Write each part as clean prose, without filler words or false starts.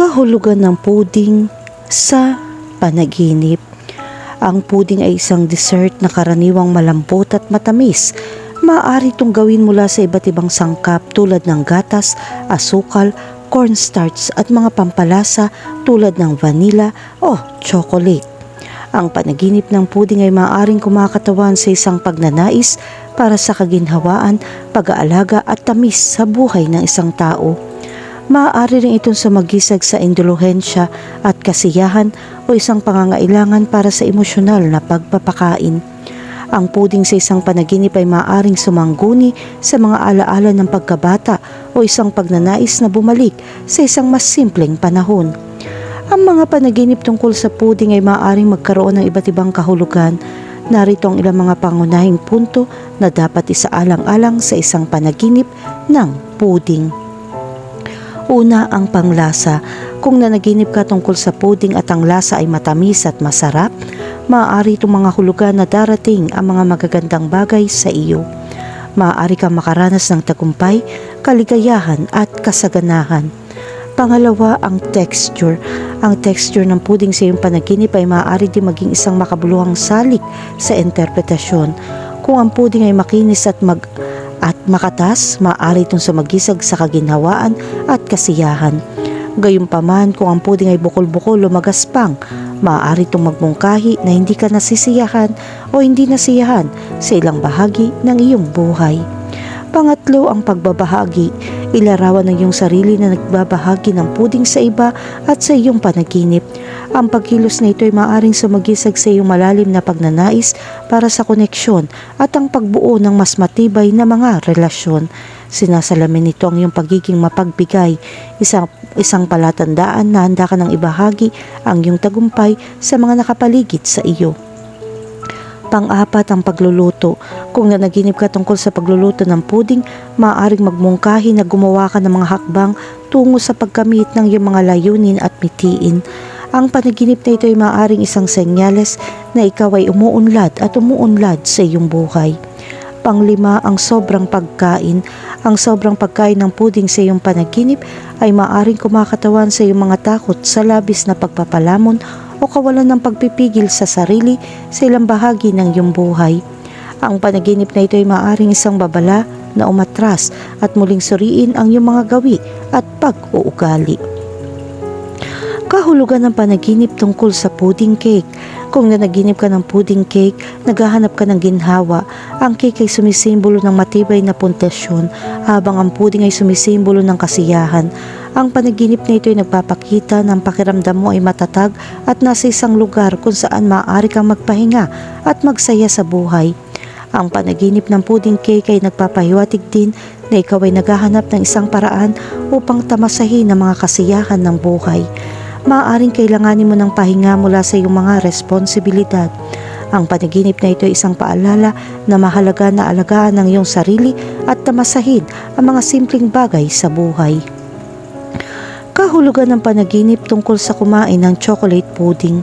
Kahulugan ng puding sa panaginip. Ang puding ay isang dessert na karaniwang malambot at matamis. Maaari itong gawin mula sa iba't ibang sangkap tulad ng gatas, asukal, cornstarch at mga pampalasa tulad ng vanilla o chocolate. Ang panaginip ng puding ay maaaring kumakatawan sa isang pagnanais para sa kaginhawaan, pag-aalaga at tamis sa buhay ng isang tao. Maaari rin itong sumagisag sa indulhensya at kasiyahan o isang pangangailangan para sa emosyonal na pagpapakain. Ang puding sa isang panaginip ay maaaring sumangguni sa mga alaala ng pagkabata o isang pagnanais na bumalik sa isang mas simpleng panahon. Ang mga panaginip tungkol sa puding ay maaaring magkaroon ng iba't ibang kahulugan. Narito ang ilang mga pangunahing punto na dapat isaalang-alang sa isang panaginip ng puding. Una, ang panglasa. Kung nanaginip ka tungkol sa puding at ang lasa ay matamis at masarap, maaari itong mga hulugan na darating ang mga magagandang bagay sa iyo. Maaari kang makaranas ng tagumpay, kaligayahan at kasaganahan. Pangalawa, ang texture. Ang texture ng puding sa iyong panaginip ay maaari din maging isang makabuluhang salik sa interpretasyon. Kung ang puding ay makinis at makatas, maaari itong sumagisag sa kaginhawaan at kasiyahan. Gayunpaman, kung ang puding ay bukol-bukol o magaspang, maaari itong magmungkahi na hindi ka nasisiyahan o hindi nasiyahan sa ilang bahagi ng iyong buhay. Pangatlo, ang pagbabahagi. Ilarawan ng iyong sarili na nagbabahagi ng puding sa iba at sa iyong panaginip. Ang pagkilos na ito ay maaaring sumagisag sa iyong malalim na pagnanais para sa koneksyon at ang pagbuo ng mas matibay na mga relasyon. Sinasalamin nito ang iyong pagiging mapagbigay, isang palatandaan na handa ka ng ibahagi ang iyong tagumpay sa mga nakapaligid sa iyo. Pang-apat, ang pagluluto. Kung nanaginip ka tungkol sa pagluluto ng puding, maaaring magmungkahi na gumawa ka ng mga hakbang tungo sa pagkamit ng iyong mga layunin at mitiin. Ang panaginip na ito ay maaaring isang senyales na ikaw ay umuunlad at umuunlad sa iyong buhay. Panglima, ang sobrang pagkain. Ang sobrang pagkain ng puding sa iyong panaginip ay maaaring kumakatawan sa iyong mga takot sa labis na pagpapalamon o kawalan ng pagpipigil sa sarili sa ilang bahagi ng iyong buhay. Ang panaginip na ito ay maaaring isang babala na umatras at muling suriin ang iyong mga gawi at pag-uugali. Kahulugan ng panaginip tungkol sa pudding cake. Kung nanaginip ka ng pudding cake, naghahanap ka ng ginhawa. Ang cake ay sumisimbolo ng matibay na pundasyon, habang ang pudding ay sumisimbolo ng kasiyahan. Ang panaginip na ito ay nagpapakita ng pakiramdam mo ay matatag at nasa isang lugar kung saan maaari kang magpahinga at magsaya sa buhay. Ang panaginip ng pudding cake ay nagpapahiwatig din na ikaw ay naghahanap ng isang paraan upang tamasahin ang mga kasiyahan ng buhay. Maaaring kailanganin mo ng pahinga mula sa iyong mga responsibilidad. Ang panaginip na ito ay isang paalala na mahalaga na alagaan ng iyong sarili at tamasahin ang mga simpleng bagay sa buhay. Kahulugan ng panaginip tungkol sa kumain ng chocolate pudding.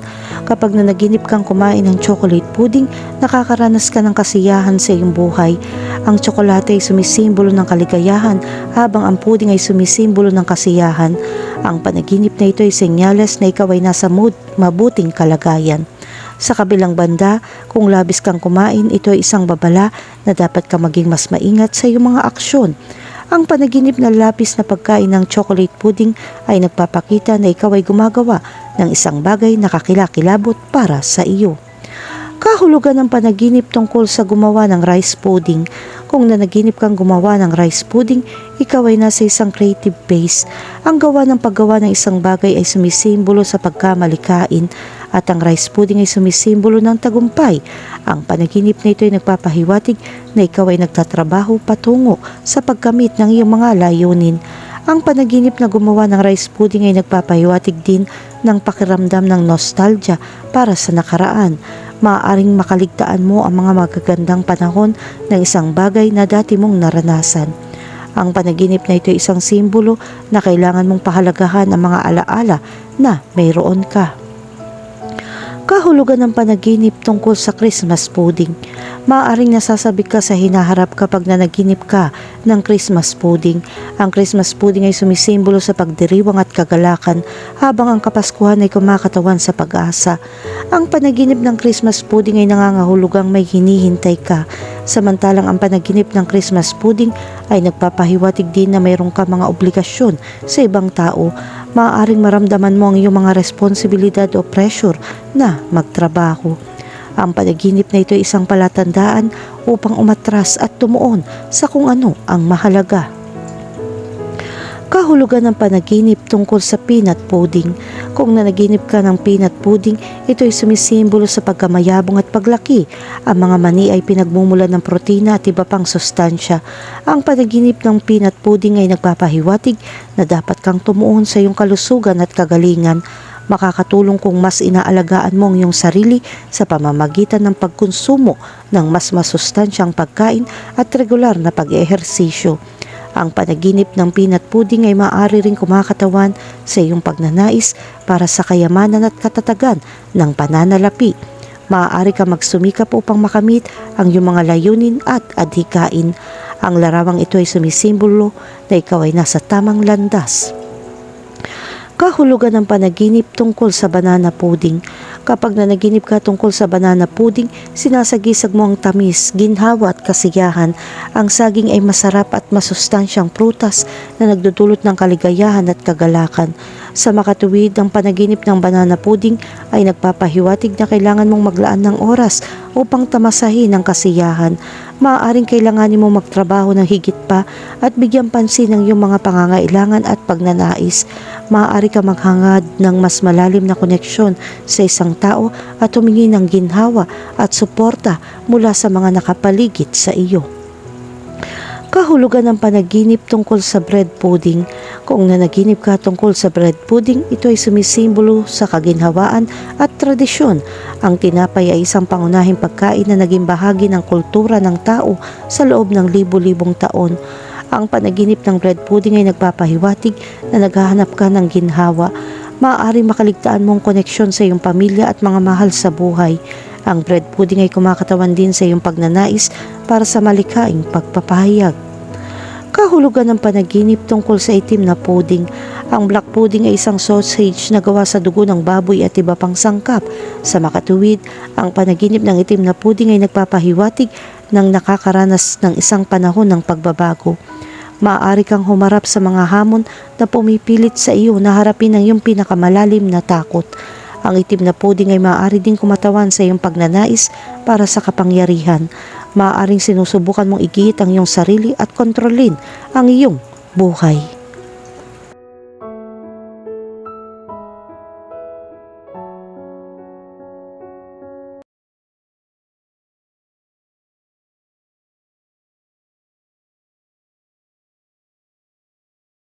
Kapag nanaginip kang kumain ng chocolate pudding, nakakaranas ka ng kasiyahan sa iyong buhay. Ang tsokolate ay sumisimbolo ng kaligayahan habang ang pudding ay sumisimbolo ng kasiyahan. Ang panaginip na ito ay senyales na ikaw ay nasa mabuting kalagayan. Sa kabilang banda, kung labis kang kumain, ito ay isang babala na dapat ka maging mas maingat sa iyong mga aksyon. Ang panaginip na lapis na pagkain ng chocolate pudding ay nagpapakita na ikaw ay gumagawa ng isang bagay na kakilakilabot para sa iyo. Kahulugan ng panaginip tungkol sa gumawa ng rice pudding. Kung nanaginip kang gumawa ng rice pudding, ikaw ay nasa isang creative phase. Ang paggawa ng isang bagay ay sumisimbolo sa pagkamalikain at ang rice pudding ay sumisimbolo ng tagumpay. Ang panaginip na ito ay nagpapahiwatig na ikaw ay nagtatrabaho patungo sa pagkamit ng iyong mga layunin. Ang panaginip na gumawa ng rice pudding ay nagpapahiwatig din ng pakiramdam ng nostalgia para sa nakaraan. Maaaring makaligtaan mo ang mga magagandang panahon ng isang bagay na dati mong naranasan. Ang panaginip na ito ay isang simbolo na kailangan mong pahalagahan ang mga alaala na mayroon ka. Kahulugan ng panaginip tungkol sa Christmas pudding. Maaaring nasasabik ka sa hinaharap kapag nanaginip ka ng Christmas pudding. Ang Christmas pudding ay sumisimbolo sa pagdiriwang at kagalakan habang ang Kapaskuhan ay kumakatawan sa pag-asa. Ang panaginip ng Christmas pudding ay nangangahulugang may hinihintay ka. Samantalang ang panaginip ng Christmas pudding ay nagpapahiwatig din na mayroong ka mga obligasyon sa ibang tao. Maaaring maramdaman mo ang iyong mga responsibilidad o pressure na magtrabaho. Ang panaginip na ito ay isang palatandaan upang umatras at tumuon sa kung ano ang mahalaga. Kahulugan ng panaginip tungkol sa peanut pudding. Kung nanaginip ka ng peanut pudding, ito ay sumisimbolo sa pagkamayabong at paglaki. Ang mga mani ay pinagmumulan ng protina at iba pang sustansya. Ang panaginip ng peanut pudding ay nagpapahiwatig na dapat kang tumuon sa iyong kalusugan at kagalingan. Makakatulong kung mas inaalagaan mo ang iyong sarili sa pamamagitan ng pagkonsumo ng mas masustansyang pagkain at regular na pag-ehersisyo. Ang panaginip ng peanut pudding ay maaari ring kumakatawan sa iyong pagnanais para sa kayamanan at katatagan ng pananalapi. Maaari ka magsumikap upang makamit ang iyong mga layunin at adhikain. Ang larawang ito ay sumisimbolo na ikaw ay nasa tamang landas. Kahulugan ng panaginip tungkol sa banana pudding. Kapag nanaginip ka tungkol sa banana pudding, sinasagisag mo ang tamis, ginhawa at kasiyahan. Ang saging ay masarap at masustansyang prutas na nagdudulot ng kaligayahan at kagalakan. Sa makatuwid, ang panaginip ng banana pudding ay nagpapahiwatig na kailangan mong maglaan ng oras upang tamasahin ang kasiyahan. Maaaring kailanganin mo magtrabaho ng higit pa at bigyan pansin ang iyong mga pangangailangan at pagnanais. Maaari ka maghangad ng mas malalim na koneksyon sa isang tao at humingi ng ginhawa at suporta mula sa mga nakapaligid sa iyo. Kahulugan ng panaginip tungkol sa bread pudding. Kung nanaginip ka tungkol sa bread pudding, ito ay sumisimbolo sa kaginhawaan at tradisyon. Ang tinapay ay isang pangunahing pagkain na naging bahagi ng kultura ng tao sa loob ng libu-libong taon. Ang panaginip ng bread pudding ay nagpapahiwatig na naghahanap ka ng ginhawa. Maaaring makaligtaan mong koneksyon sa iyong pamilya at mga mahal sa buhay. Ang bread pudding ay kumakatawan din sa iyong pagnanais para sa malikhaing pagpapahayag. Kahulugan ng panaginip tungkol sa itim na pudding. Ang black pudding ay isang sausage na gawa sa dugo ng baboy at iba pang sangkap. Sa makatuwid, ang panaginip ng itim na pudding ay nagpapahiwatig ng nakakaranas ng isang panahon ng pagbabago. Maaari kang humarap sa mga hamon na pumipilit sa iyo na harapin ang iyong pinakamalalim na takot. Ang itim na pudding ay maaari din kumatawan sa iyong pagnanais para sa kapangyarihan. Maaaring sinusubukan mong igit ang iyong sarili at kontrolin ang iyong buhay.